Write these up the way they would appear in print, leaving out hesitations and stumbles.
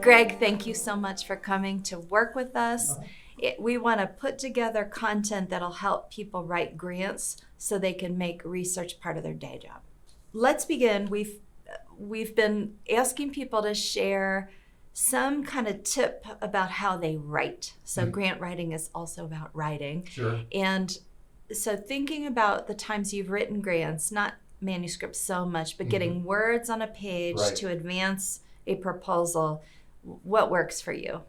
Greg, thank you so much for coming to work with us. We want to put together content that'll help people write grants so they can make research part of their day job. Let's begin. We've been asking people to share some kind of tip about how they write. So grant writing is also about writing. Sure. And so thinking about the times you've written grants, not manuscripts so much, but getting words on a page to advance a proposal, what works for you?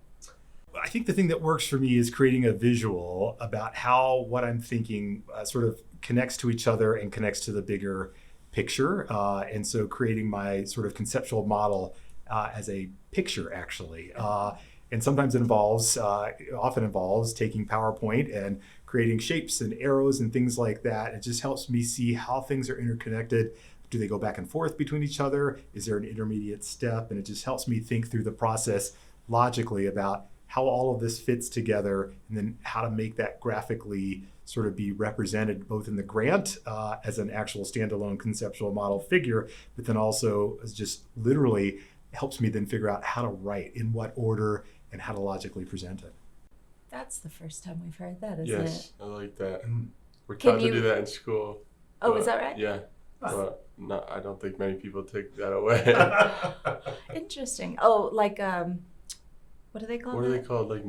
I think the thing that works for me is creating a visual about how what I'm thinking sort of connects to each other and connects to the bigger picture. And so creating my sort of conceptual model as a picture, actually. And sometimes it often involves taking PowerPoint and creating shapes and arrows and things like that. It just helps me see how things are interconnected. Do they go back and forth between each other? Is there an intermediate step? And it just helps me think through the process logically about how all of this fits together and then how to make that graphically sort of be represented both in the grant as an actual standalone conceptual model figure, but then also as just literally helps me then figure out how to write, in what order, and how to logically present it. That's the first time we've heard that, isn't it? Yes, I like that. We're taught to do that in school. Oh, is that right? Yeah. But I don't think many people take that away. Interesting. Oh, like what do they call What that? are they called? Like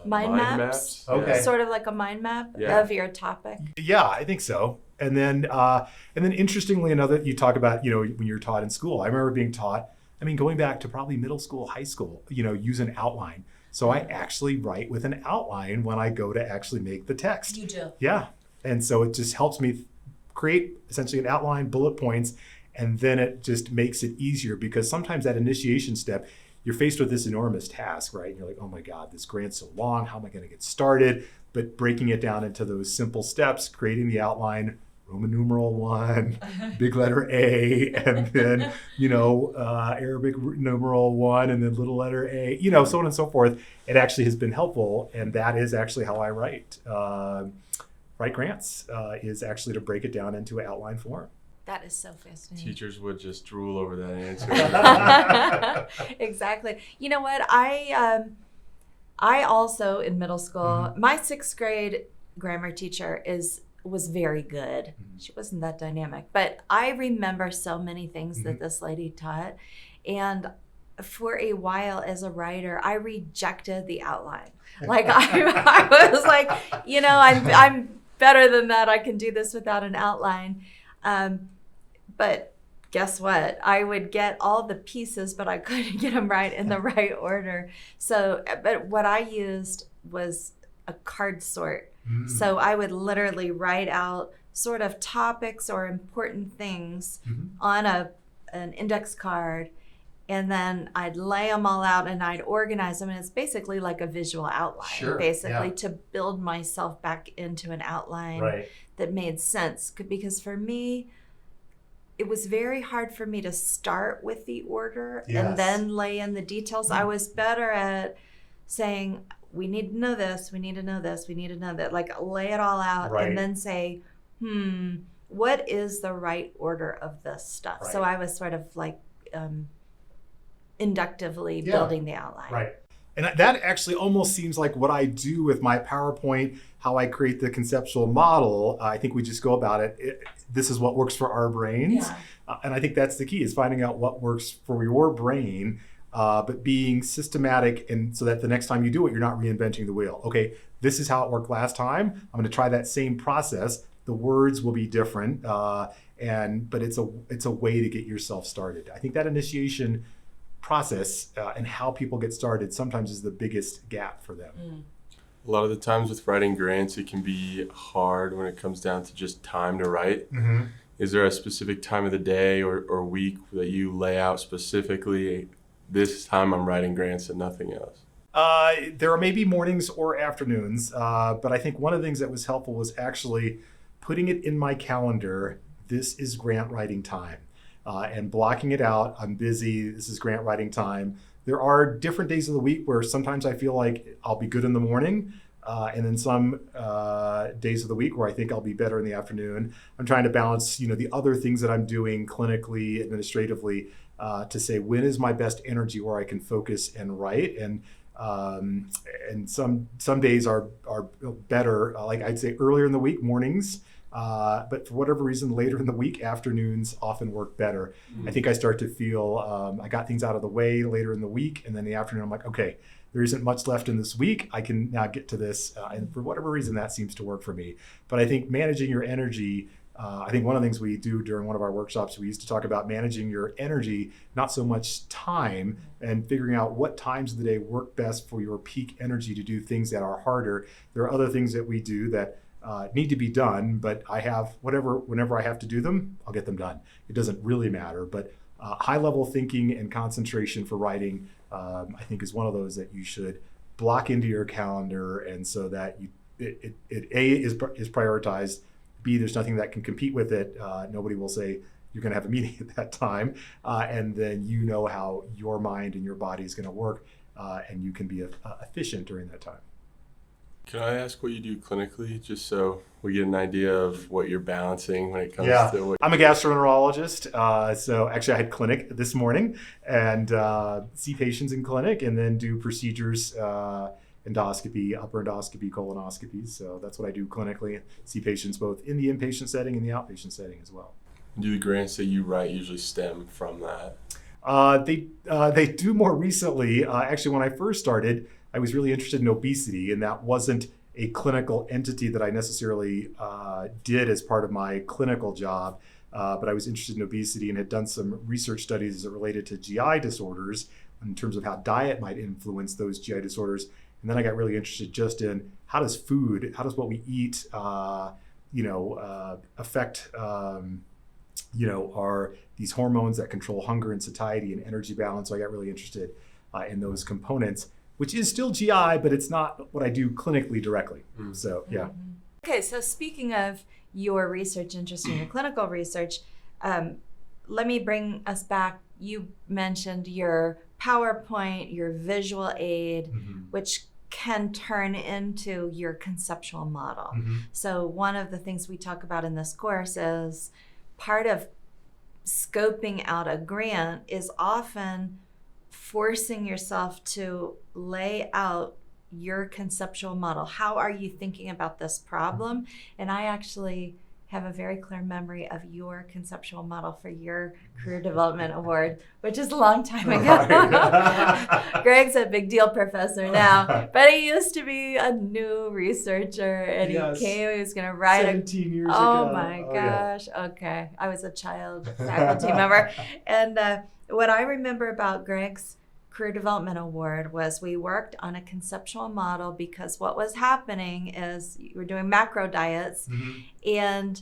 mind maps? Okay. Yeah. Sort of like a mind map of your topic. Yeah, I think so. And then interestingly enough, you talk about, when you're taught in school. I remember being taught, going back to probably middle school, high school, use an outline. So I actually write with an outline when I go to actually make the text. You do? Yeah. And so it just helps me create essentially an outline, bullet points, and then it just makes it easier because sometimes that initiation step, you're faced with this enormous task, right? And you're like, oh my God, this grant's so long. How am I going to get started? But breaking it down into those simple steps, creating the outline, Roman numeral 1, big letter A, and then, Arabic numeral 1, and then little letter A, so on and so forth. It actually has been helpful. And that is actually how I write. Write grants is actually to break it down into an outline form. That is so fascinating. Teachers would just drool over that answer. Exactly. You know what? I also in middle school, my 6th grade grammar teacher was very good. She wasn't that dynamic, but I remember so many things that this lady taught. And for a while as a writer, I rejected the outline. Like I was like, I'm better than that. I can do this without an outline. But guess what? I would get all the pieces, but I couldn't get them right in the right order. So, but what I used was a card sort. So I would literally write out sort of topics or important things on an index card, and then I'd lay them all out and I'd organize them. And it's basically like a visual outline, to build myself back into an outline that made sense. Because for me, it was very hard for me to start with the order and then lay in the details. I was better at saying, we need to know this, we need to know this, we need to know that. Like lay it all out and then say, what is the right order of this stuff? So I was sort of like inductively building the outline. Right. And that actually almost seems like what I do with my PowerPoint, how I create the conceptual model. I think we just go about it. This is what works for our brains. And I think that's the key, is finding out what works for your brain, but being systematic, and so that the next time you do it, you're not reinventing the wheel. Okay, this is how it worked last time. I'm going to try that same process. The words will be different, but it's a way to get yourself started. I think that initiation process and how people get started sometimes is the biggest gap for them. A lot of the times with writing grants, it can be hard when it comes down to just time to write. Is there a specific time of the day or week that you lay out specifically, this time I'm writing grants and nothing else? There are maybe mornings or afternoons, but I think one of the things that was helpful was actually putting it in my calendar. This is grant writing time. And blocking it out. I'm busy. This is grant writing time. There are different days of the week where sometimes I feel like I'll be good in the morning. And then some days of the week where I think I'll be better in the afternoon. I'm trying to balance, the other things that I'm doing clinically, administratively, to say when is my best energy where I can focus and write. And some days are better, like I'd say earlier in the week, mornings. But for whatever reason, later in the week, afternoons often work better. I think I start to feel I got things out of the way later in the week, and then the afternoon I'm like, okay, there isn't much left in this week. I can now get to this, and for whatever reason, that seems to work for me. But I think managing your energy, I think one of the things we do during one of our workshops, we used to talk about managing your energy, not so much time, and figuring out what times of the day work best for your peak energy to do things that are harder. There are other things that we do that need to be done, but whenever I have to do them, I'll get them done. It doesn't really matter, but high level thinking and concentration for writing, I think is one of those that you should block into your calendar, and so that it is prioritized. B, there's nothing that can compete with it. Nobody will say you're going to have a meeting at that time, and then how your mind and your body is going to work, and you can be efficient during that time. Can I ask what you do clinically, just so we get an idea of what you're balancing when it comes to what... I'm a gastroenterologist, so actually I had clinic this morning and see patients in clinic and then do procedures, endoscopy, upper endoscopy, colonoscopies. So that's what I do clinically. See patients both in the inpatient setting and the outpatient setting as well. Do the grants that you write usually stem from that? They do more recently. Actually, when I first started, I was really interested in obesity, and that wasn't a clinical entity that I necessarily did as part of my clinical job, but I was interested in obesity and had done some research studies as it related to GI disorders in terms of how diet might influence those GI disorders. And then I got really interested just in how does what we eat, affect, these hormones that control hunger and satiety and energy balance. So I got really interested in those components, which is still GI, but it's not what I do clinically directly. So, yeah. Okay, so speaking of your research interest in your clinical research, let me bring us back. You mentioned your PowerPoint, your visual aid, which can turn into your conceptual model. So one of the things we talk about in this course is part of scoping out a grant is often forcing yourself to lay out your conceptual model. How are you thinking about this problem? And I actually have a very clear memory of your conceptual model for your career development award, which is a long time ago. Greg's a big deal professor now, but he used to be a new researcher, and he came, he was going to write 17 years ago. Oh my gosh. Yeah. Okay. I was a child faculty member. And what I remember about Greg's Career Development Award was we worked on a conceptual model, because what was happening is you were doing macro diets, and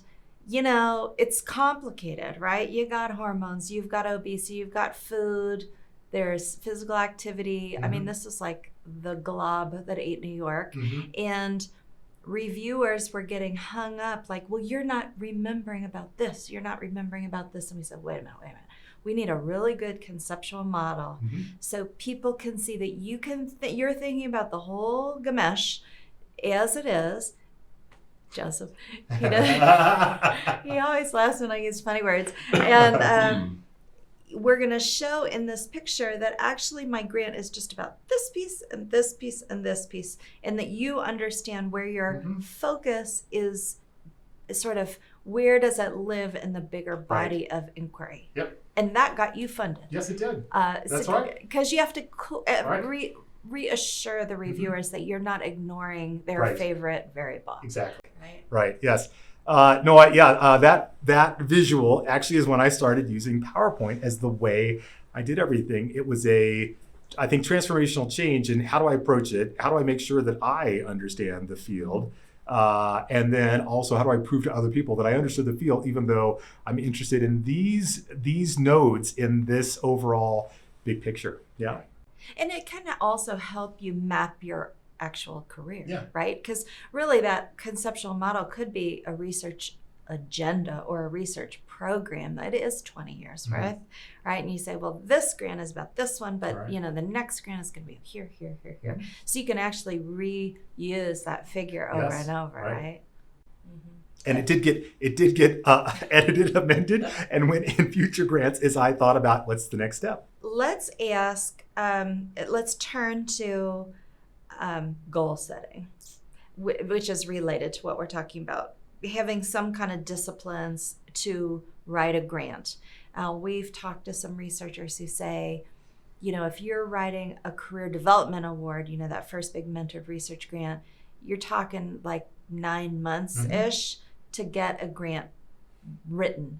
it's complicated, right? You got hormones, you've got obesity, you've got food, there's physical activity. I mean, this is like the glob that ate New York. And reviewers were getting hung up like, well, you're not remembering about this, you're not remembering about this. And we said, wait a minute. We need a really good conceptual model so people can see that you're thinking about the whole gamesh as it is. Joseph, he always laughs when I use funny words. And we're going to show in this picture that actually my grant is just about this piece and this piece and this piece, and that you understand where your focus is sort of where does it live in the bigger body of inquiry. And that got you funded. Yes, it did. That's right. Because you have to reassure the reviewers that you're not ignoring their favorite variable. Exactly. Right. Yes. That visual actually is when I started using PowerPoint as the way I did everything. It was I think, transformational change in how do I approach it? How do I make sure that I understand the field? And then also, how do I prove to other people that I understood the field, even though I'm interested in these nodes in this overall big picture? Yeah. And it can also help you map your actual career, right? Because really that conceptual model could be a research agenda or a research program that is 20 years worth, right? And you say, well, this grant is about this one, but Right. you know, the next grant is going to be here. So you can actually reuse that figure over Yes, and over, right. right? And it did get edited, amended, and went in future grants as I thought about what's the next step. Let's turn to goal setting, which is related to what we're talking about. Having some kind of disciplines to write a grant. We've talked to some researchers who say, you know, if you're writing a career development award, you know, that first big mentored research grant, you're talking like 9 months-ish to get a grant written.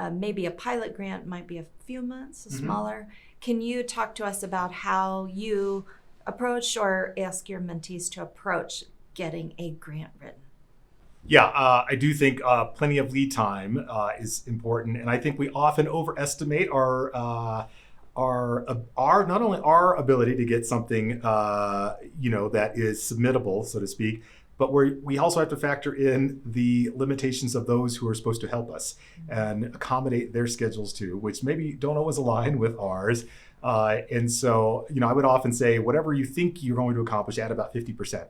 Maybe a pilot grant might be a few months, smaller. Can you talk to us about how you approach or ask your mentees to approach getting a grant written? Yeah, I do think plenty of lead time is important, and I think we often overestimate our not only our ability to get something that is submittable, so to speak, but we also have to factor in the limitations of those who are supposed to help us and accommodate their schedules too, which maybe don't always align with ours. And so, I would often say, whatever you think you're going to accomplish, add about 50%,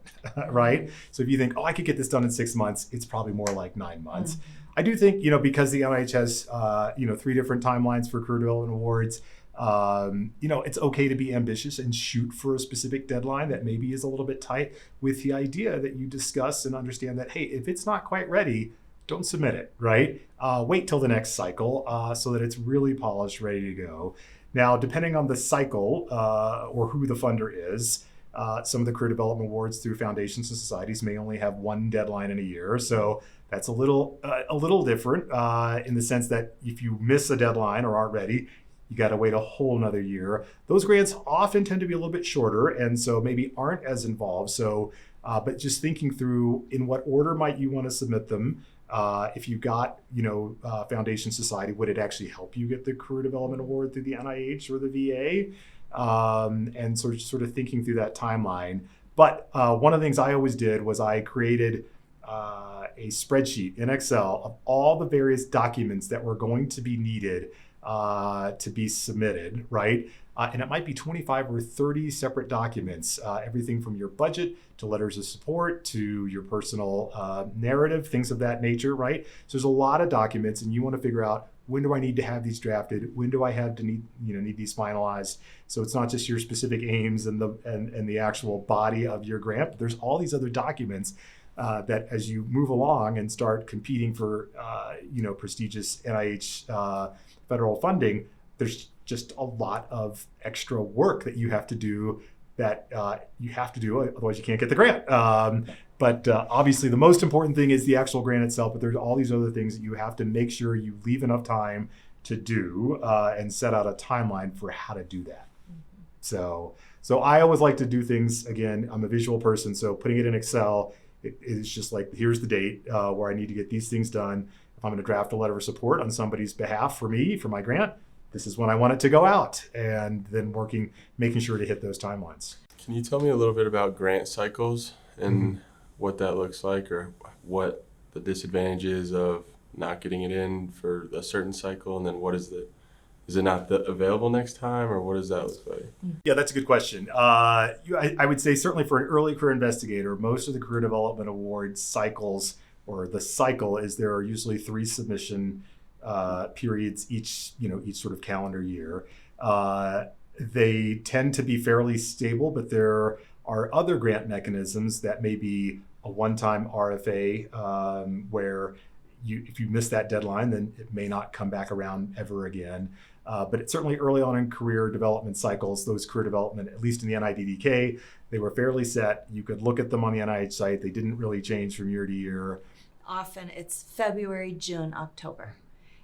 right? So if you think, I could get this done in 6 months, it's probably more like 9 months. I do think, because the NIH has, 3 different timelines for career development awards, it's okay to be ambitious and shoot for a specific deadline that maybe is a little bit tight, with the idea that you discuss and understand that, hey, if it's not quite ready, don't submit it, right? Wait till the next cycle so that it's really polished, ready to go. Now, depending on the cycle or who the funder is, some of the career development awards through foundations and societies may only have one deadline in a year. So that's a little different in the sense that if you miss a deadline or aren't ready, you got to wait a whole nother year. Those grants often tend to be a little bit shorter and so maybe aren't as involved. So, but just thinking through in what order might you want to submit them. If you got, Foundation Society, would it actually help you get the Career Development Award through the NIH or the VA? And sort of thinking through that timeline. But one of the things I always did was I created a spreadsheet in Excel of all the various documents that were going to be needed to be submitted, right? And it might be 25 or 30 separate documents, everything from your budget to letters of support to your personal narrative, things of that nature, right? So there's a lot of documents and you want to figure out, when do I need to have these drafted? When do I have to need these finalized? So it's not just your specific aims and the actual body of your grant, but there's all these other documents that as you move along and start competing for prestigious NIH federal funding, there's just a lot of extra work that you have to do otherwise you can't get the grant. But obviously the most important thing is the actual grant itself, but there's all these other things that you have to make sure you leave enough time to do and set out a timeline for how to do that. So I always like to do things, again, I'm a visual person, so putting it in Excel, it is just like, here's the date where I need to get these things done. If I'm going to draft a letter of support on somebody's behalf for my grant, this is when I want it to go out, and then making sure to hit those timelines. Can you tell me a little bit about grant cycles and what that looks like, or what the disadvantage is of not getting it in for a certain cycle, and then is it not available next time, or what does that look like? Yeah, that's a good question. I would say certainly for an early career investigator, most of the career development award cycles, or the cycle is there are usually 3 submission periods each sort of calendar year. They tend to be fairly stable, but there are other grant mechanisms that may be a one-time RFA where if you miss that deadline, then it may not come back around ever again. But it's certainly early on in career development cycles, those career development, at least in the NIDDK, they were fairly set. You could look at them on the NIH site. They didn't really change from year to year. Often it's February, June, October.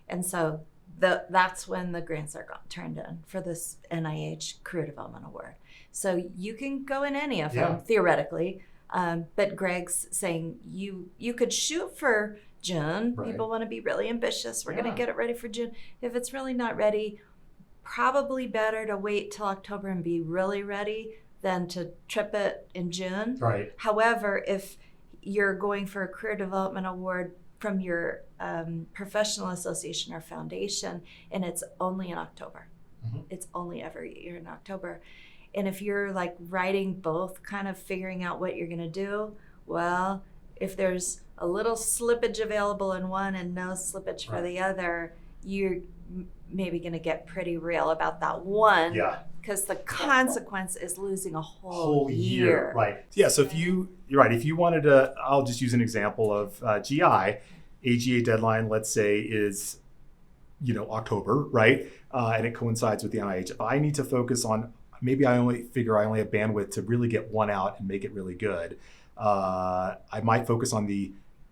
And so that's when the grants are turned in for this NIH Career Development Award. So you can go in any of them, theoretically. But Greg's saying you could shoot for June. Right. People want to be really ambitious. We're going to get it ready for June. If it's really not ready, probably better to wait till October and be really ready than to trip it in June. Right. However, if you're going for a Career Development Award from your professional association or foundation, and it's only in October. It's only every year in October. And if you're like writing both, kind of figuring out what you're going to do, well, if there's a little slippage available in one and no slippage for the other, you're maybe going to get pretty real about that one. Yeah. Because the consequence is losing a whole year. Right. Yeah. So you're right. If you wanted to, I'll just use an example of GI. AGA deadline, let's say, is, October, right? And it coincides with the NIH. If I need to focus on, maybe I only have bandwidth to really get one out and make it really good. I might focus on the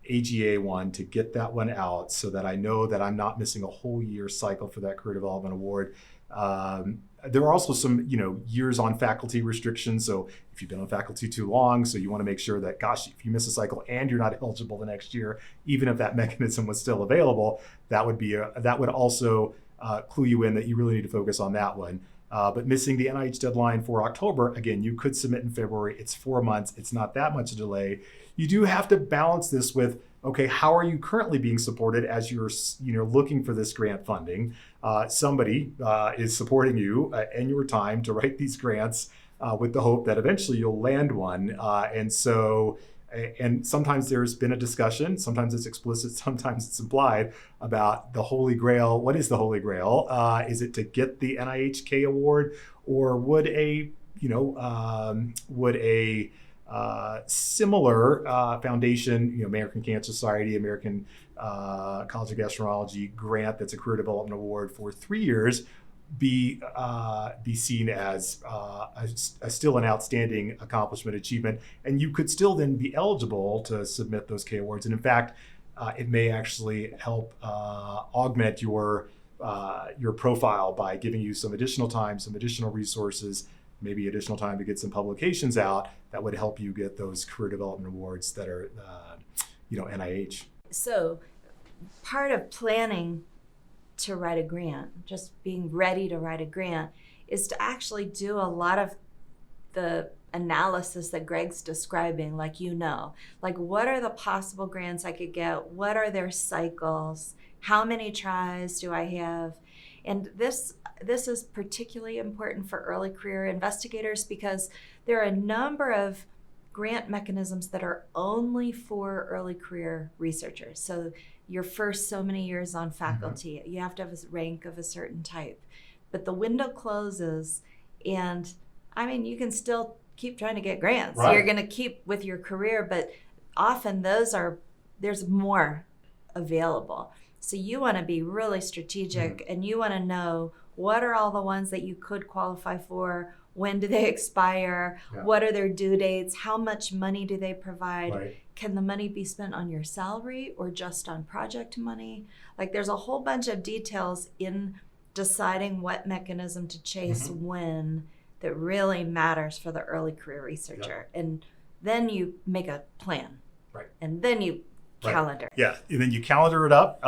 AGA one to get that one out so that I know that I'm not missing a whole year cycle for that career development award. There are also some, years on faculty restrictions. So if you've been on faculty too long, so you want to make sure that, gosh, if you miss a cycle and you're not eligible the next year, even if that mechanism was still available, that would also clue you in that you really need to focus on that one. But missing the NIH deadline for October, again, you could submit in February. It's 4 months. It's not that much a delay. You do have to balance this with, okay, how are you currently being supported as you're looking for this grant funding? Somebody is supporting you and your time to write these grants with the hope that eventually you'll land one. And sometimes there's been a discussion, sometimes it's explicit, sometimes it's implied, about the Holy Grail. What is the Holy Grail? Is it to get the NIHK award, or would a similar foundation, American Cancer Society, American College of Gastroenterology grant that's a career development award for 3 years, be seen as still an outstanding accomplishment achievement, and you could still then be eligible to submit those K awards. And in fact, it may actually help augment your profile by giving you some additional time, some additional resources, maybe additional time to get some publications out that would help you get those career development awards that are NIH. So part of planning to write a grant, just being ready to write a grant, is to actually do a lot of the analysis that Greg's describing, like what are the possible grants I could get? What are their cycles? How many tries do I have? And this is particularly important for early career investigators because there are a number of grant mechanisms that are only for early career researchers. So your first so many years on faculty, you have to have a rank of a certain type. But the window closes, and you can still keep trying to get grants. Right. You're going to keep with your career, but often there's more available. So you want to be really strategic, and you want to know what are all the ones that you could qualify for, when do they expire, what are their due dates, how much money do they provide, right. Can the money be spent on your salary or just on project money? There's a whole bunch of details in deciding what mechanism to chase when that really matters for the early career researcher. And then you make a plan, right? And then you calendar. Yeah, and then you calendar it up,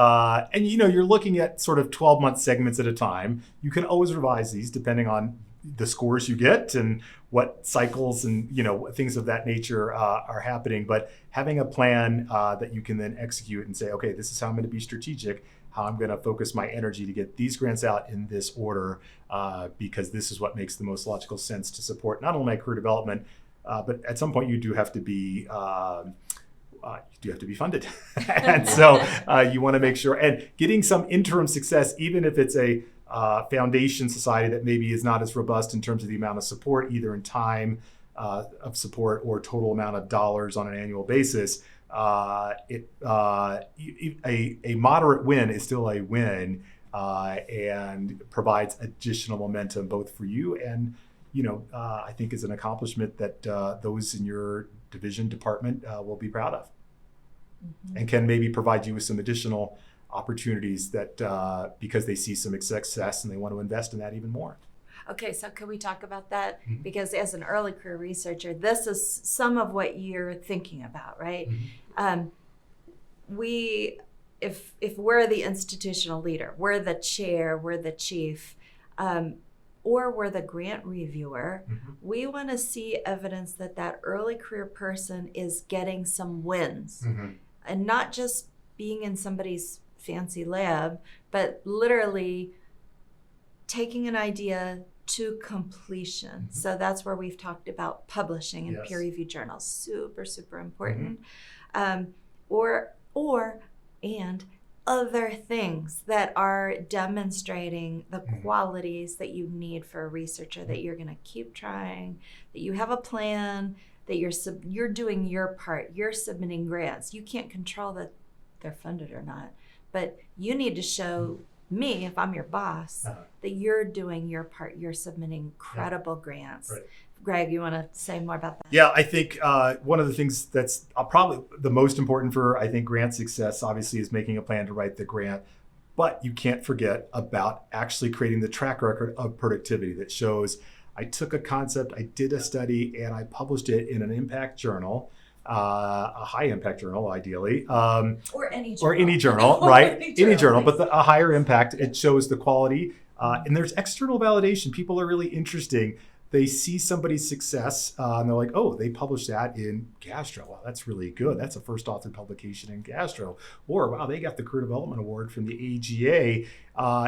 and you're looking at sort of 12-month segments at a time. You can always revise these depending on the scores you get and what cycles and things of that nature are happening. But having a plan that you can then execute and say, okay, this is how I'm going to be strategic, how I'm going to focus my energy to get these grants out in this order, because this is what makes the most logical sense to support not only my career development, but at some point you do have to be funded. And so you want to make sure, and getting some interim success, even if it's a foundation society that maybe is not as robust in terms of the amount of support, either in time of support or total amount of dollars on an annual basis, a moderate win is still a win, and provides additional momentum both for you and I think is an accomplishment that those in your division department will be proud of, and can maybe provide you with some additional opportunities that because they see some success and they want to invest in that even more. Okay, so can we talk about that? Because as an early career researcher, this is some of what you're thinking about, right? If we're the institutional leader, we're the chair, we're the chief, or we're the grant reviewer, we want to see evidence that early career person is getting some wins, and not just being in somebody's fancy lab, but literally taking an idea to completion. So that's where we've talked about publishing in peer-reviewed journals. Super, super important. And other things that are demonstrating the qualities that you need for a researcher, that you're going to keep trying, that you have a plan, that you're doing your part, you're submitting grants. You can't control that they're funded or not, but you need to show me, if I'm your boss, that you're doing your part, you're submitting credible grants. Right. Greg, you want to say more about that? Yeah, I think one of the things that's probably the most important for, I think, grant success, obviously, is making a plan to write the grant. But you can't forget about actually creating the track record of productivity that shows I took a concept, I did a study, and I published it in an impact journal, a high impact journal, ideally. Or any journal. Or any journal, right? Any journal, but a higher impact. It shows the quality. And there's external validation. People are really interesting. They see somebody's success and they're like, oh, they published that in Gastro. Wow, that's really good. That's a first authored publication in Gastro. Or, wow, they got the Career Development Award from the AGA.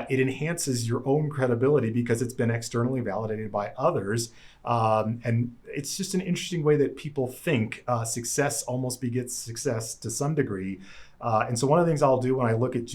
It enhances your own credibility because it's been externally validated by others. And it's just an interesting way that people think success almost begets success to some degree. And so one of the things I'll do when I look at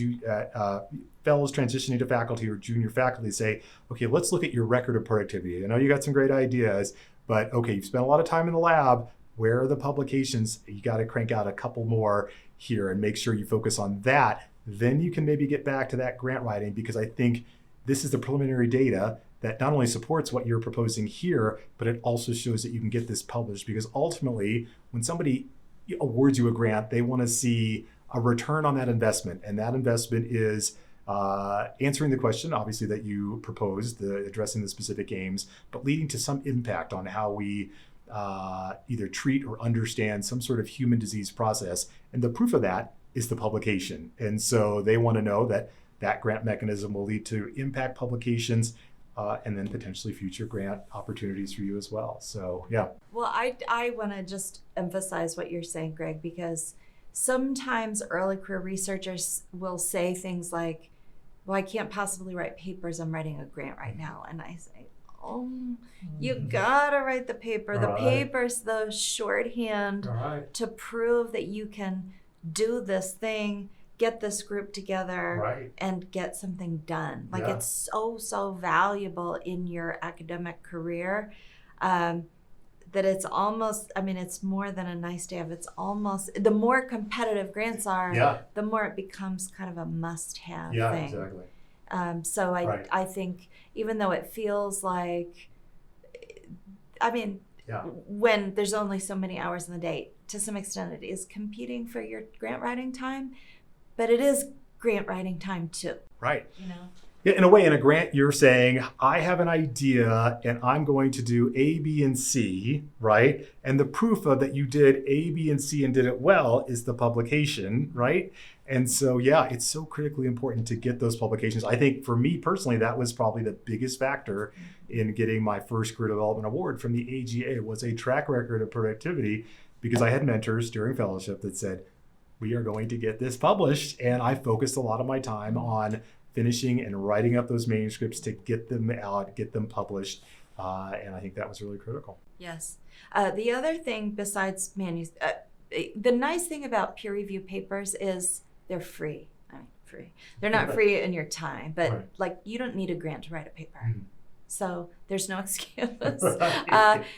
fellows transitioning to faculty or junior faculty, say, okay, let's look at your record of productivity. I know you got some great ideas, but okay, you've spent a lot of time in the lab. Where are the publications? You got to crank out a couple more here and make sure you focus on that. Then you can maybe get back to that grant writing, because I think this is the preliminary data that not only supports what you're proposing here, but it also shows that you can get this published. Because ultimately, when somebody awards you a grant, they want to see a return on that investment. And that investment is answering the question, obviously, that you proposed, addressing the specific aims, but leading to some impact on how we either treat or understand some sort of human disease process. And the proof of that is the publication. And so they want to know that that grant mechanism will lead to impact publications and then potentially future grant opportunities for you as well. So, yeah. Well, I want to just emphasize what you're saying, Greg, because sometimes early career researchers will say things like, well, I can't possibly write papers. I'm writing a grant right now. And I say, oh, you gotta write the paper. The paper's the shorthand to prove that you can do this thing, get this group together, and get something done. Like it's so valuable in your academic career. That it's almost, I mean, it's more than a nice to have. It's almost, the more competitive grants are, the more it becomes kind of a must-have thing. Yeah, exactly. So I think even though it feels like, I mean, when there's only so many hours in the day, to some extent it is competing for your grant writing time, but it is grant writing time too. Right. You know? Yeah, in a way, in a grant, you're saying, I have an idea and I'm going to do A, B, and C, right? And the proof of that you did A, B, and C and did it well is the publication, right? And so, yeah, it's so critically important to get those publications. I think for me personally, that was probably the biggest factor in getting my first Career Development Award from the AGA, was a track record of productivity, because I had mentors during fellowship that said, we are going to get this published. And I focused a lot of my time on finishing and writing up those manuscripts to get them out, get them published. And I think that was really critical. Yes. The other thing besides the nice thing about peer review papers is they're free. I mean, free. They're not free in your time, but like you don't need a grant to write a paper. Mm-hmm. So there's no excuse.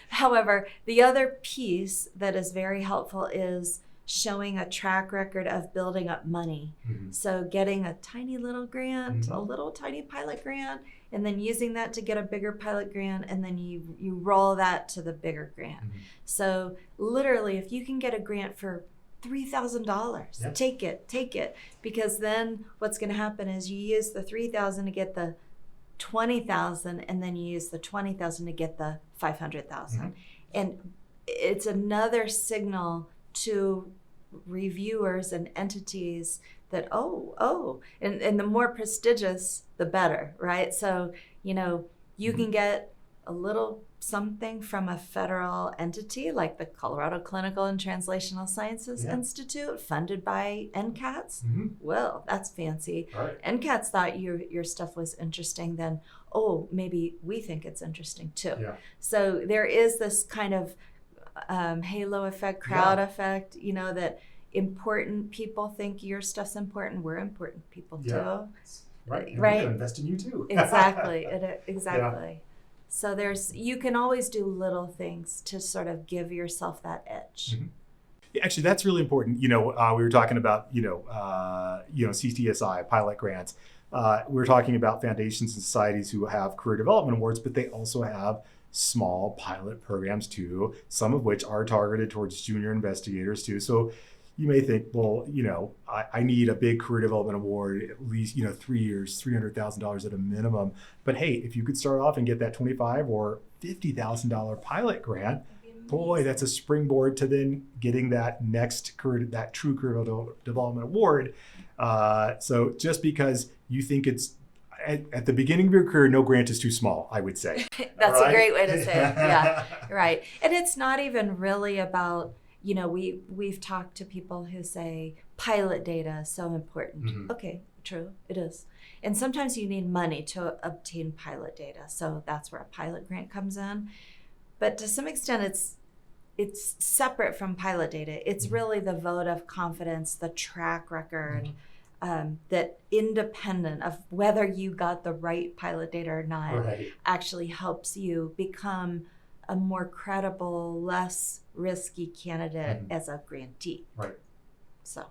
However, the other piece that is very helpful is showing a track record of building up money. Mm-hmm. So getting a tiny little grant, a little tiny pilot grant, and then using that to get a bigger pilot grant, and then you roll that to the bigger grant. Mm-hmm. So literally, if you can get a grant for $3,000, take it. Because then what's going to happen is you use the $3,000 to get the $20,000, and then you use the $20,000 to get the $500,000. Mm-hmm. And it's another signal to reviewers and entities that and the more prestigious the better, right? So you can get a little something from a federal entity like the Colorado Clinical and Translational Sciences Institute, funded by NCATS. Well, that's fancy. Right. NCATS thought your stuff was interesting, then, oh, maybe we think it's interesting too. Yeah. So there is this kind of halo effect, crowd effect, that important people think your stuff's important. We're important people too. Right. And Right. we're gonna invest in you too. Exactly. Exactly. So you can always do little things to sort of give yourself that edge. Yeah, actually, that's really important. We were talking about, CTSI, pilot grants. We're talking about foundations and societies who have career development awards, but they also have small pilot programs too, some of which are targeted towards junior investigators too. So you may think, well, I need a big career development award, at least, 3 years, $300,000 at a minimum. But hey, if you could start off and get that $25,000 or $50,000 pilot grant, boy, that's a springboard to then getting that true career development award. So just because you think it's at the beginning of your career, no grant is too small, I would say. That's a great way to say it. Yeah, right. And it's not even really about, we've talked to people who say pilot data is so important. Okay, true, it is. And sometimes you need money to obtain pilot data. So that's where a pilot grant comes in. But to some extent, it's separate from pilot data. It's really the vote of confidence, the track record, that independent of whether you got the right pilot data or not, actually helps you become a more credible, less risky candidate as a grantee. Right. So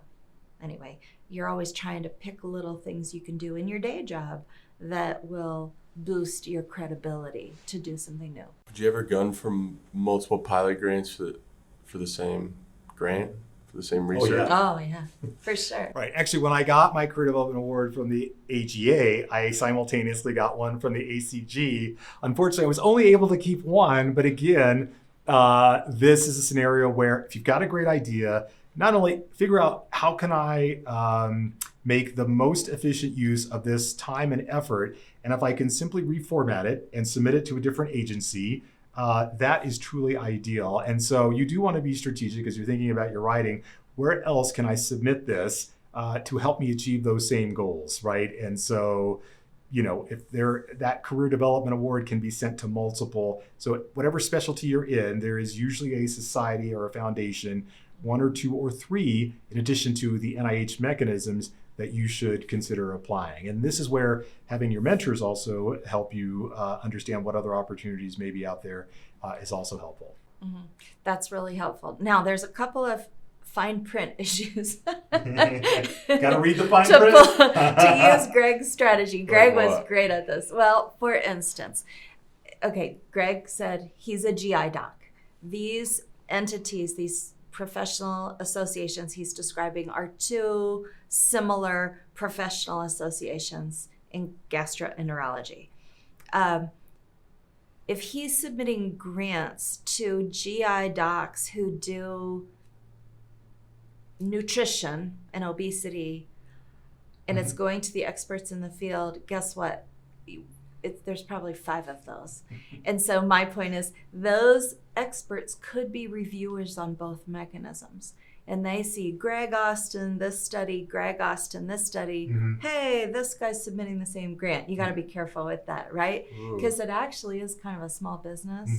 anyway, you're always trying to pick little things you can do in your day job that will boost your credibility to do something new. Would you ever gun from multiple pilot grants for the same grant, for the same research? Oh yeah, for sure. Right. Actually, when I got my career development award from the AGA, I simultaneously got one from the ACG. Unfortunately, I was only able to keep one, but again, this is a scenario where if you've got a great idea, not only figure out how can I make the most efficient use of this time and effort, and if I can simply reformat it and submit it to a different agency, that is truly ideal. And so you do want to be strategic as you're thinking about your writing. Where else can I submit this to help me achieve those same goals, right? And so, if that career development award can be sent to multiple, so whatever specialty you're in, there is usually a society or a foundation, 1 or 2 or 3, in addition to the NIH mechanisms that you should consider applying. And this is where having your mentors also help you understand what other opportunities may be out there is also helpful. That's really helpful. Now, there's a couple of fine print issues. Got to read the fine print. To use Greg's strategy. Greg was great at this. Well, for instance, Greg said he's a GI doc. These entities, these professional associations he's describing are 2 similar professional associations in gastroenterology. If he's submitting grants to GI docs who do nutrition and obesity, and it's going to the experts in the field, guess what? There's probably 5 of those. And so my point is those experts could be reviewers on both mechanisms. And they see Greg Austin, this study, Greg Austin, this study. Hey, this guy's submitting the same grant. You got to be careful with that, right? Because it actually is kind of a small business.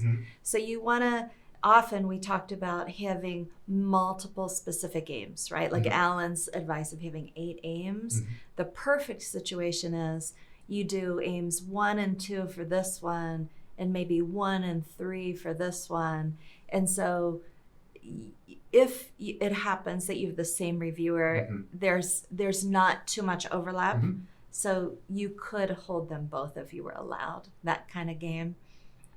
So you want to, often we talked about having multiple specific aims, right? Like Alan's advice of having 8 aims. The perfect situation is you do aims 1 and 2 for this one, and maybe 1 and 3 for this one. And so if it happens that you have the same reviewer, there's not too much overlap. So you could hold them both if you were allowed, that kind of game.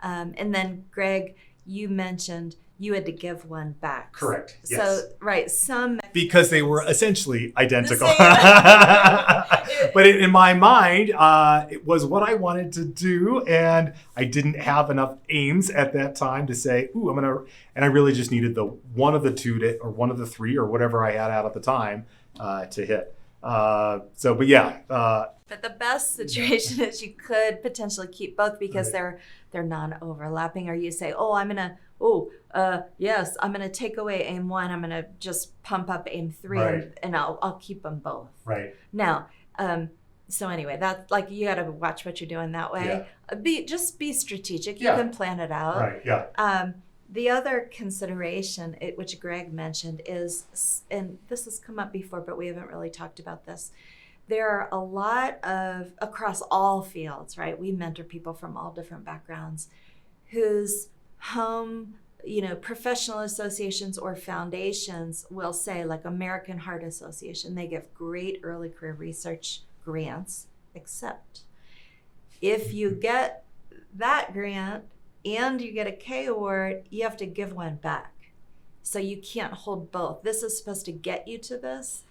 And then Greg, you mentioned you had to give one back. Correct. Yes. So, right, because they were essentially identical. But in my mind, it was what I wanted to do, and I didn't have enough aims at that time to say, "Ooh, and I really just needed the one of the 2 or one of the 3 or whatever I had out at the time to hit. But yeah. But the best situation is you could potentially keep both because Right. they're non-overlapping. Or you say, oh, I'm gonna take away aim 1. I'm gonna just pump up aim 3, Right. and I'll keep them both. Right. Now, so anyway, that's like you got to watch what you're doing that way. Be strategic. You can plan it out. Right. Yeah. The other consideration, which Greg mentioned, is, and this has come up before, but we haven't really talked about this. There are a lot of, across all fields, right? We mentor people from all different backgrounds whose home, professional associations or foundations will say, like American Heart Association, they give great early career research grants, except if you get that grant and you get a K award, you have to give one back. So you can't hold both. This is supposed to get you to this,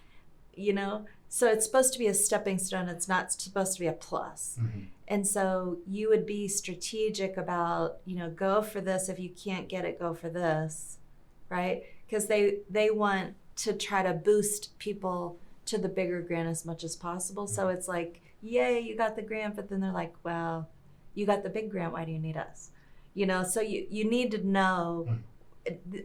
So it's supposed to be a stepping stone. It's not supposed to be a plus. Mm-hmm. And so you would be strategic about, go for this. If you can't get it, go for this, right? Because they want to try to boost people to the bigger grant as much as possible. So it's like, yay, you got the grant, but then they're like, well, you got the big grant, why do you need us? So you need to know,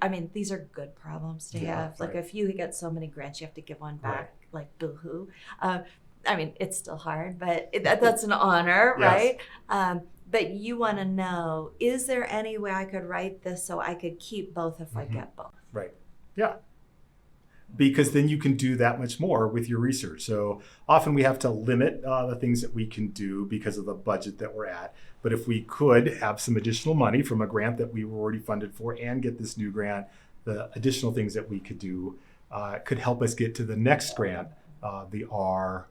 I mean, these are good problems to have. Like if you get so many grants, you have to give one back, like boo-hoo. I mean, it's still hard, but that's an honor, right? But you want to know, is there any way I could write this so I could keep both if I get both? Right. Yeah. Because then you can do that much more with your research. So often we have to limit the things that we can do because of the budget that we're at. But if we could have some additional money from a grant that we were already funded for and get this new grant, the additional things that we could do could help us get to the next grant, the R,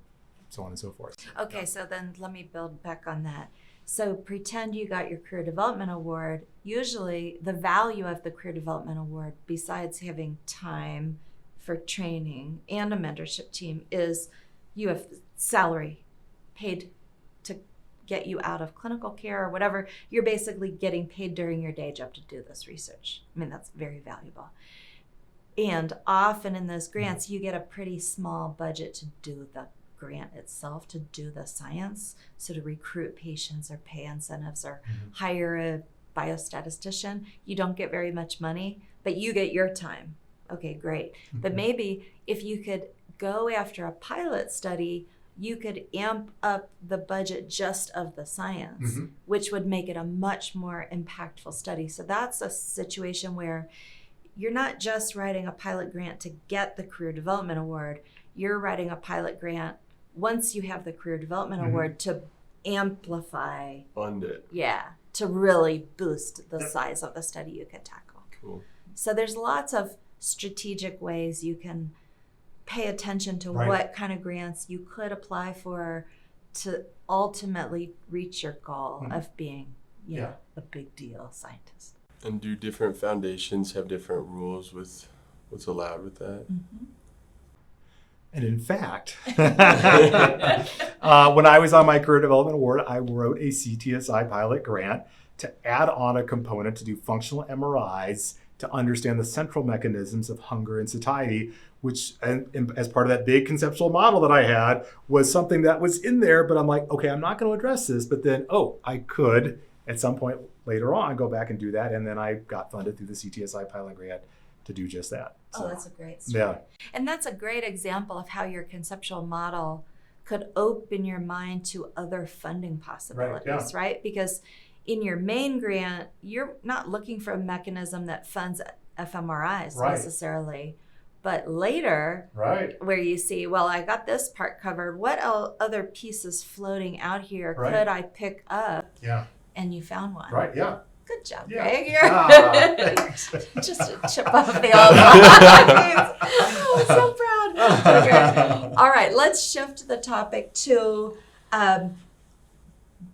so on and so forth. Okay, so then let me build back on that. So pretend you got your Career Development Award. Usually the value of the Career Development Award, besides having time for training and a mentorship team, is you have salary paid to get you out of clinical care or whatever. You're basically getting paid during your day job to do this research. I mean, that's very valuable. And often in those grants, you get a pretty small budget to do the grant itself, to do the science. So to recruit patients or pay incentives or hire a biostatistician, you don't get very much money, but you get your time. Okay, great. But maybe if you could go after a pilot study, you could amp up the budget just of the science, which would make it a much more impactful study. So that's a situation where you're not just writing a pilot grant to get the Career Development Award. You're writing a pilot grant once you have the Career Development Award to amplify. Fund it. Yeah, to really boost the size of the study you could tackle. Cool. So there's lots of strategic ways you can pay attention to what kind of grants you could apply for to ultimately reach your goal of being, a big deal scientist. And do different foundations have different rules with what's allowed with that? And in fact, when I was on my Career Development Award, I wrote a CTSI pilot grant to add on a component to do functional MRIs to understand the central mechanisms of hunger and satiety, which, and as part of that big conceptual model that I had, was something that was in there, but I'm like, okay, I'm not going to address this, but then, I could at some point later on go back and do that, and then I got funded through the CTSI pilot grant to do just that. So, that's a great story. Yeah. And that's a great example of how your conceptual model could open your mind to other funding possibilities, right? Because in your main grant, you're not looking for a mechanism that funds fMRIs necessarily. But later, where you see, well, I got this part covered, what other pieces floating out here could I pick up? Yeah. And you found one. Right, yeah. Good job, Yeah. Greg. You're just a chip off the old block. Oh, I'm so proud. Okay. All right, let's shift the topic to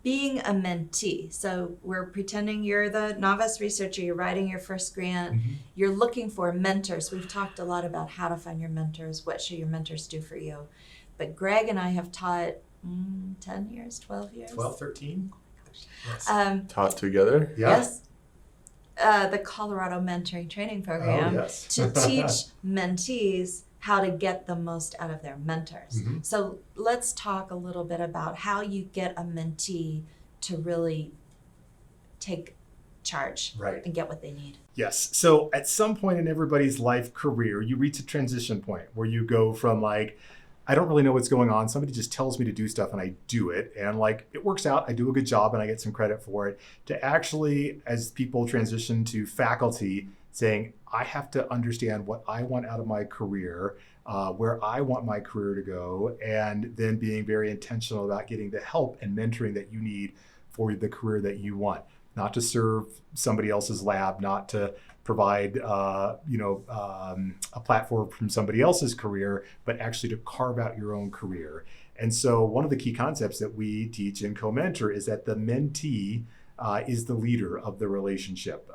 being a mentee. So we're pretending you're the novice researcher, you're writing your first grant, you're looking for mentors. We've talked a lot about how to find your mentors, what should your mentors do for you. But Greg and I have taught 10 years, 12 years? 12, 13? Yes. Taught together? Yes. The Colorado Mentoring Training Program to teach mentees how to get the most out of their mentors. Mm-hmm. So let's talk a little bit about how you get a mentee to really take charge and get what they need. Yes. So at some point in everybody's life career, you reach a transition point where you go from like, I don't really know what's going on. Somebody just tells me to do stuff and I do it. And like, it works out. I do a good job and I get some credit for it. To actually, as people transition to faculty, saying, I have to understand what I want out of my career, where I want my career to go, and then being very intentional about getting the help and mentoring that you need for the career that you want. Not to serve somebody else's lab, not to provide a platform from somebody else's career, but actually to carve out your own career. And so one of the key concepts that we teach in Co-Mentor is that the mentee is the leader of the relationship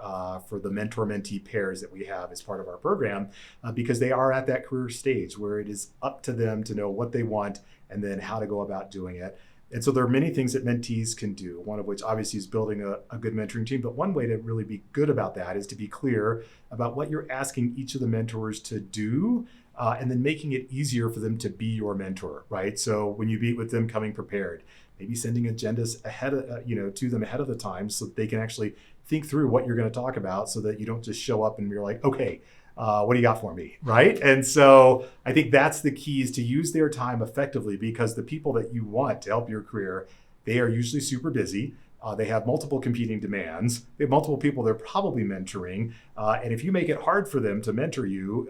for the mentor-mentee pairs that we have as part of our program, because they are at that career stage where it is up to them to know what they want and then how to go about doing it. And so there are many things that mentees can do, one of which obviously is building a good mentoring team. But one way to really be good about that is to be clear about what you're asking each of the mentors to do, and then making it easier for them to be your mentor, right? So when you meet with them, coming prepared, maybe sending agendas ahead of, to them ahead of the time so that they can actually think through what you're going to talk about, so that you don't just show up and you're like, okay, what do you got for me, right? And so I think that's the key, is to use their time effectively, because the people that you want to help your career, they are usually super busy. They have multiple competing demands. They have multiple people they're probably mentoring. And if you make it hard for them to mentor you,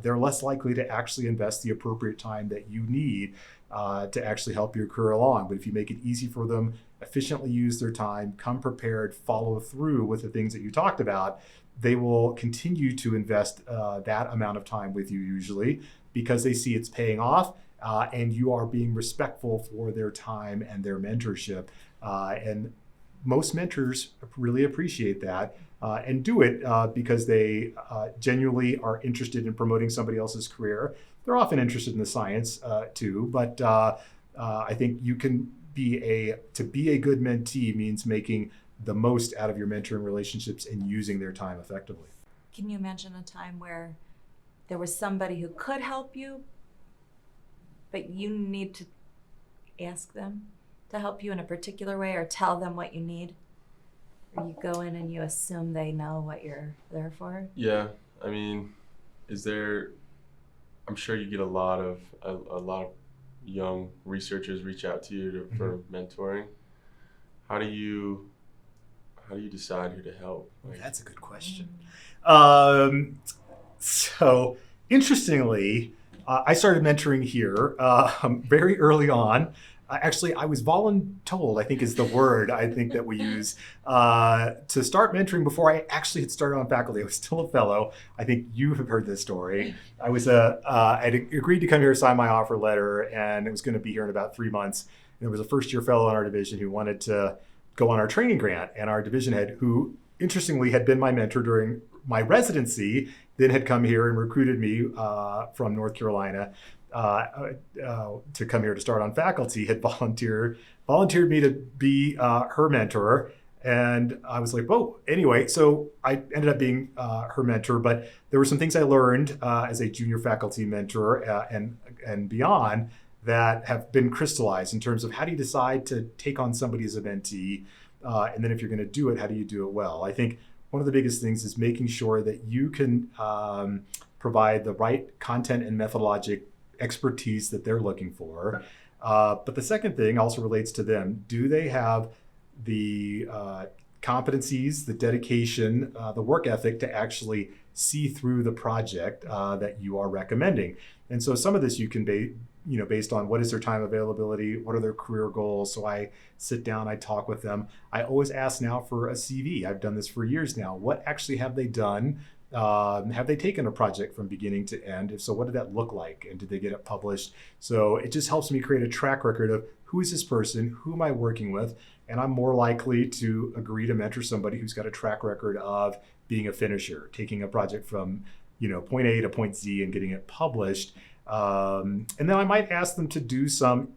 they're less likely to actually invest the appropriate time that you need to actually help your career along. But if you make it easy for them, efficiently use their time, come prepared, follow through with the things that you talked about, they will continue to invest that amount of time with you usually, because they see it's paying off, and you are being respectful for their time and their mentorship. And most mentors really appreciate that and do it because they genuinely are interested in promoting somebody else's career. They're often interested in the science too, but I think you can to be a good mentee means making the most out of your mentoring relationships and using their time effectively. Can you imagine a time where there was somebody who could help you, but you need to ask them to help you in a particular way, or tell them what you need? Or you go in and you assume they know what you're there for? Yeah, I mean, I'm sure you get a lot of young researchers reach out to you for mentoring. How do you decide who to help? That's a good question. So interestingly, I started mentoring here very early on. Actually, I was voluntold, I think is the word I think that we use, to start mentoring before I actually had started on faculty. I was still a fellow. I think you have heard this story. I'd agreed to come here, sign my offer letter, and it was going to be here in about 3 months. And there was a first-year fellow in our division who wanted to go on our training grant, and our division head, who interestingly had been my mentor during my residency, then had come here and recruited me from North Carolina to come here to start on faculty, had volunteered me to be her mentor. And I was like, whoa. Anyway, so I ended up being her mentor, but there were some things I learned as a junior faculty mentor and beyond that have been crystallized in terms of how do you decide to take on somebody as a mentee, and then if you're going to do it, how do you do it well? I think one of the biggest things is making sure that you can provide the right content and methodologic expertise that they're looking for. But the second thing also relates to them. Do they have the competencies, the dedication, the work ethic to actually see through the project that you are recommending? And so some of this you can based on what is their time availability, what are their career goals. So I sit down, I talk with them. I always ask now for a CV. I've done this for years now. What actually have they done? Have they taken a project from beginning to end? If so, what did that look like? And did they get it published? So it just helps me create a track record of who is this person? Who am I working with? And I'm more likely to agree to mentor somebody who's got a track record of being a finisher, taking a project from point A to point Z and getting it published. And then I might ask them to do some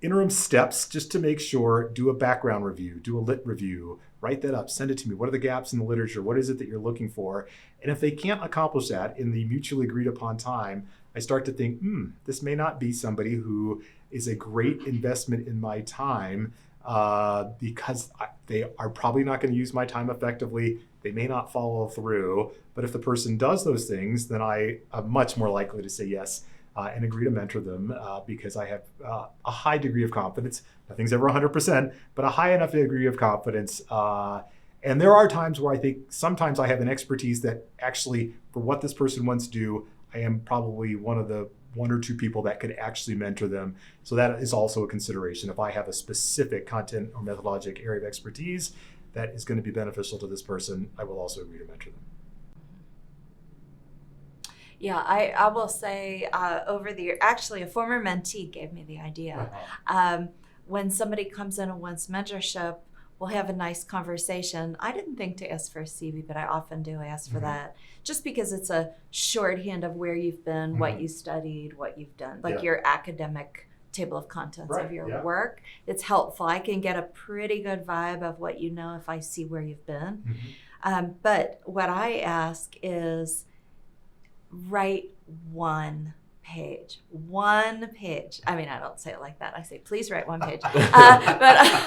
interim steps just to make sure, do a background review, do a lit review, write that up, send it to me. What are the gaps in the literature? What is it that you're looking for? And if they can't accomplish that in the mutually agreed upon time, I start to think, this may not be somebody who is a great investment in my time because they are probably not going to use my time effectively. They may not follow through. But if the person does those things, then I am much more likely to say yes and agree to mentor them because I have a high degree of confidence. Nothing's ever 100%, but a high enough degree of confidence. And there are times where I think sometimes I have an expertise that actually, for what this person wants to do, I am probably one of the 1 or 2 people that could actually mentor them. So that is also a consideration. If I have a specific content or methodologic area of expertise that is going to be beneficial to this person, I will also agree to mentor them. Yeah, I will say over the year, actually a former mentee gave me the idea. When somebody comes in and wants mentorship, we'll have a nice conversation. I didn't think to ask for a CV, but I often do ask for that, just because it's a shorthand of where you've been, what you studied, what you've done, like your academic table of contents of your work. It's helpful. I can get a pretty good vibe of what you know if I see where you've been. But what I ask is write one page. I mean, I don't say it like that. I say, please write one page. But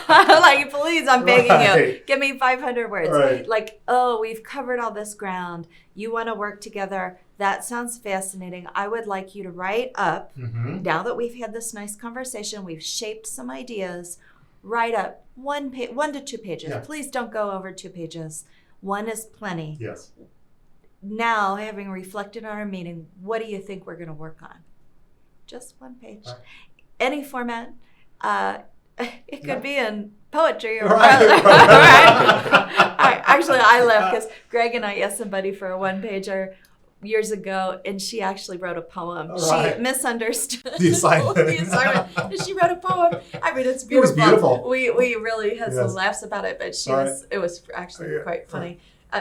I'm like, please, I'm begging you. Give me 500 words. Like, oh, we've covered all this ground. You want to work together. That sounds fascinating. I would like you to write up, now that we've had this nice conversation, we've shaped some ideas, write up 1 to 2 pages. Please don't go over 2 pages. 1 is plenty. Now, having reflected on our meeting, what do you think we're going to work on? Just 1 page. Any format. It could be in poetry or Actually, I laugh because Greg and I asked somebody for a 1-pager years ago, and she actually wrote a poem. She misunderstood the assignment. And she wrote a poem. I mean, it's beautiful. It was beautiful. We really had some laughs about it, but it was actually quite funny.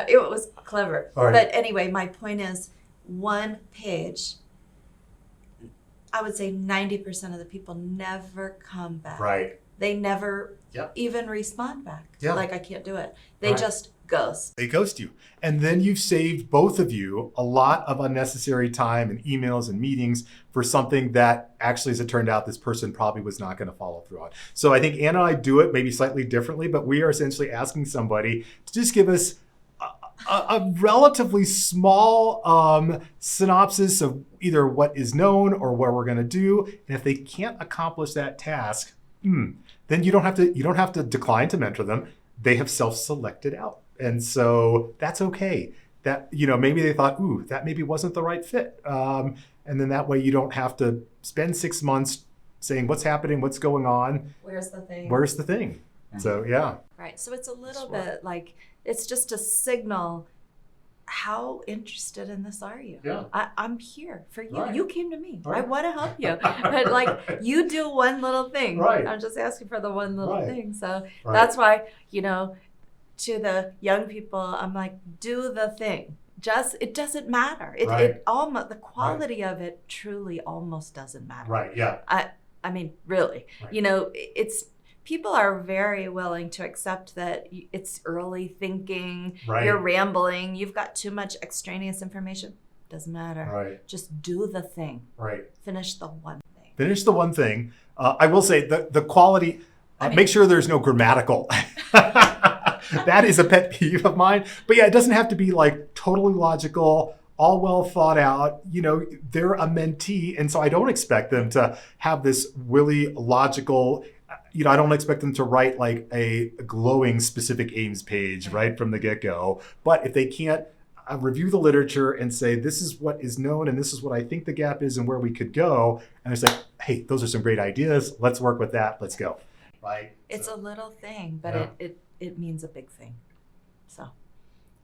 It was clever. But anyway, my point is 1 page, I would say 90% of the people never come back. They never even respond back. Like, I can't do it. They just ghost. They ghost you. And then you've saved, both of you, a lot of unnecessary time and emails and meetings for something that actually, as it turned out, this person probably was not going to follow through on. So I think Anne and I do it maybe slightly differently, but we are essentially asking somebody to just give us a relatively small synopsis of either what is known or what we're going to do. And if they can't accomplish that task, then you don't have to decline to mentor them. They have self-selected out. And so that's okay. That, maybe they thought, that maybe wasn't the right fit. And then that way you don't have to spend 6 months saying, what's happening? What's going on? Where's the thing? So, yeah. Right. So it's a little bit like, it's just a signal. How interested in this are you? I'm here for you. You came to me. I want to help you. But like, you do one little thing. I'm just asking for the one little thing. So that's why, to the young people, I'm like, do the thing. It doesn't matter. It almost, the quality of it truly almost doesn't matter. I mean, really, it's, people are very willing to accept that it's early thinking, you're rambling, you've got too much extraneous information. Doesn't matter. Just do the thing. Finish the one thing. I will say the quality, make sure there's no grammatical. That is a pet peeve of mine. But yeah, it doesn't have to be like totally logical, all well thought out. They're a mentee, and so I don't expect them to have this really logical, I don't expect them to write like a glowing specific aims page right from the get-go. But if they can't review the literature and say, this is what is known and this is what I think the gap is and where we could go, and I say, hey, those are some great ideas. Let's work with that. Let's go. It's a little thing, but it means a big thing. So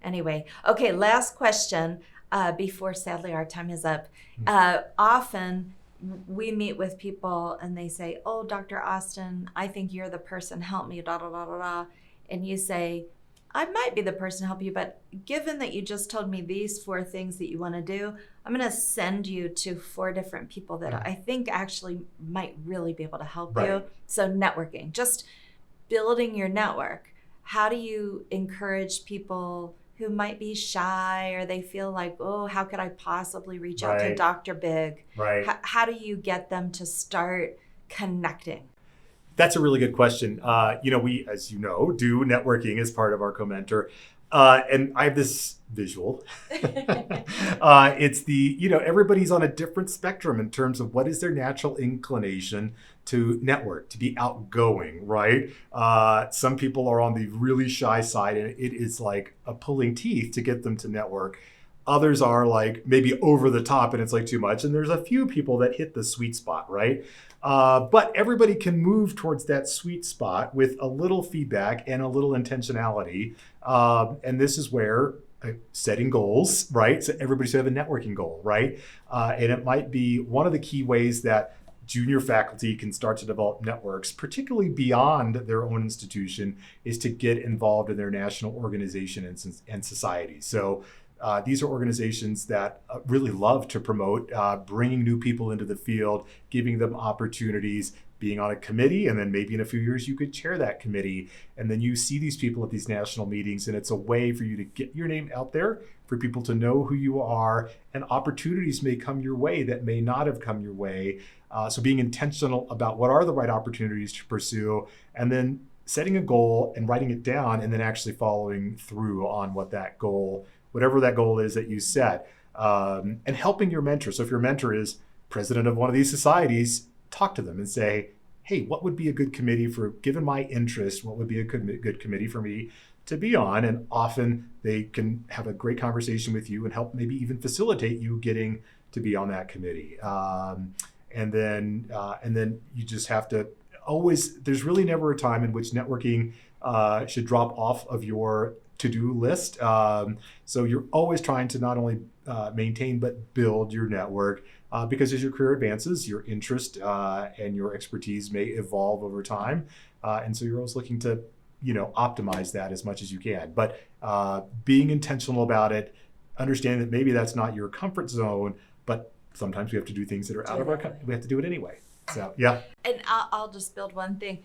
anyway, okay, last question before sadly our time is up. Often we meet with people and they say, oh, Dr. Austin, I think you're the person, help me, da, da, da, da, da. And you say, I might be the person to help you, but given that you just told me these 4 things that you want to do, I'm going to send you to 4 different people that I think actually might really be able to help you. So networking, just building your network. How do you encourage people who might be shy, or they feel like, oh, how could I possibly reach out to Dr. Big? How do you get them to start connecting? That's a really good question. We, as you know, do networking as part of our co-mentor. And I have this visual. It's everybody's on a different spectrum in terms of what is their natural inclination to network, to be outgoing, right? Some people are on the really shy side, and it is like a pulling teeth to get them to network. Others are like maybe over the top and it's like too much. And there's a few people that hit the sweet spot, right? But everybody can move towards that sweet spot with a little feedback and a little intentionality. And this is where setting goals, right? So everybody should have a networking goal, right? And it might be one of the key ways that junior faculty can start to develop networks, particularly beyond their own institution, is to get involved in their national organization and society. So these are organizations that really love to promote bringing new people into the field, giving them opportunities, being on a committee, and then maybe in a few years you could chair that committee. And then you see these people at these national meetings, and it's a way for you to get your name out there, for people to know who you are, and opportunities may come your way that may not have come your way. So being intentional about what are the right opportunities to pursue, and then setting a goal and writing it down, and then actually following through on what that goal, whatever that goal is that you set, and helping your mentor. So if your mentor is president of one of these societies, talk to them and say, hey, what would be a good committee for, given my interest, what would be a good committee for me to be on? And often they can have a great conversation with you and help maybe even facilitate you getting to be on that committee. And then you just have to always, there's really never a time in which networking should drop off of your to-do list. So you're always trying to not only maintain, but build your network, because as your career advances, your interest and your expertise may evolve over time. And so you're always looking to, optimize that as much as you can. But being intentional about it, understanding that maybe that's not your comfort zone, but sometimes we have to do things that are out of our we have to do it anyway. So, yeah. And I'll just build one thing.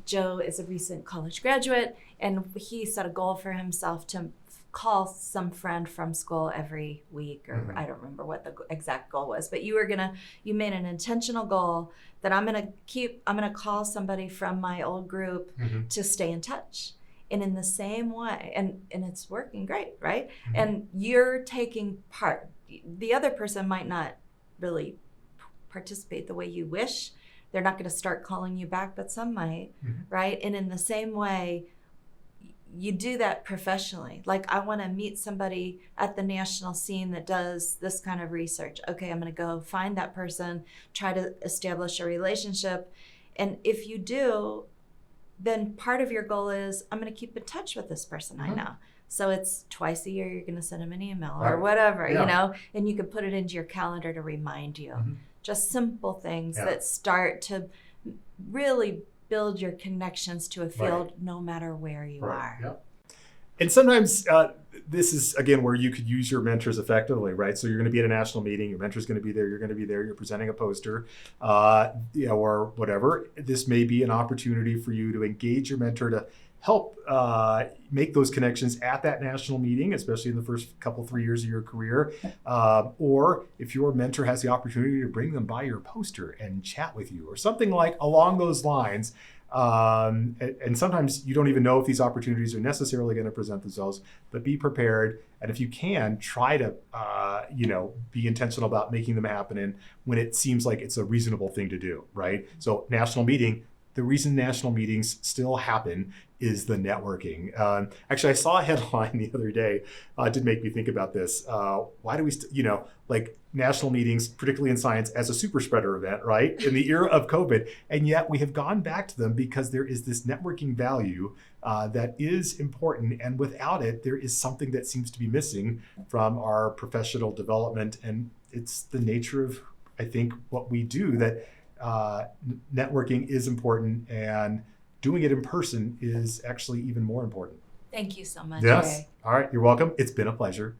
Joe is a recent college graduate, and he set a goal for himself to call some friend from school every week, or I don't remember what the exact goal was, but you made an intentional goal that I'm going to call somebody from my old group to stay in touch. And in the same way, and it's working great, right? And you're taking part. The other person might not really participate the way you wish. They're not going to start calling you back, but some might, right? And in the same way, you do that professionally. Like, I want to meet somebody at the national scene that does this kind of research. Okay, I'm going to go find that person, try to establish a relationship. And if you do, then part of your goal is, I'm going to keep in touch with this person I know. So it's twice a year, you're going to send them an email or whatever, and you can put it into your calendar to remind you. Just simple things that start to really build your connections to a field no matter where you are. Yeah. And sometimes this is, again, where you could use your mentors effectively, right? So you're going to be at a national meeting, your mentor's going to be there, you're going to be there, you're presenting a poster, or whatever. This may be an opportunity for you to engage your mentor to help make those connections at that national meeting, especially in the first 3 years of your career. Or if your mentor has the opportunity to bring them by your poster and chat with you, or something like along those lines. And sometimes you don't even know if these opportunities are necessarily going to present themselves, but be prepared. And if you can, try to, be intentional about making them happen. And when it seems like it's a reasonable thing to do, right? So national meeting, the reason national meetings still happen is the networking. Actually, I saw a headline the other day, did make me think about this. Why do we, like national meetings, particularly in science, as a super spreader event, right? In the era of COVID. And yet we have gone back to them because there is this networking value that is important. And without it, there is something that seems to be missing from our professional development. And it's the nature of, I think, what we do, that networking is important, and doing it in person is actually even more important. Thank you so much, Yes. Ray. All right. You're welcome. It's been a pleasure.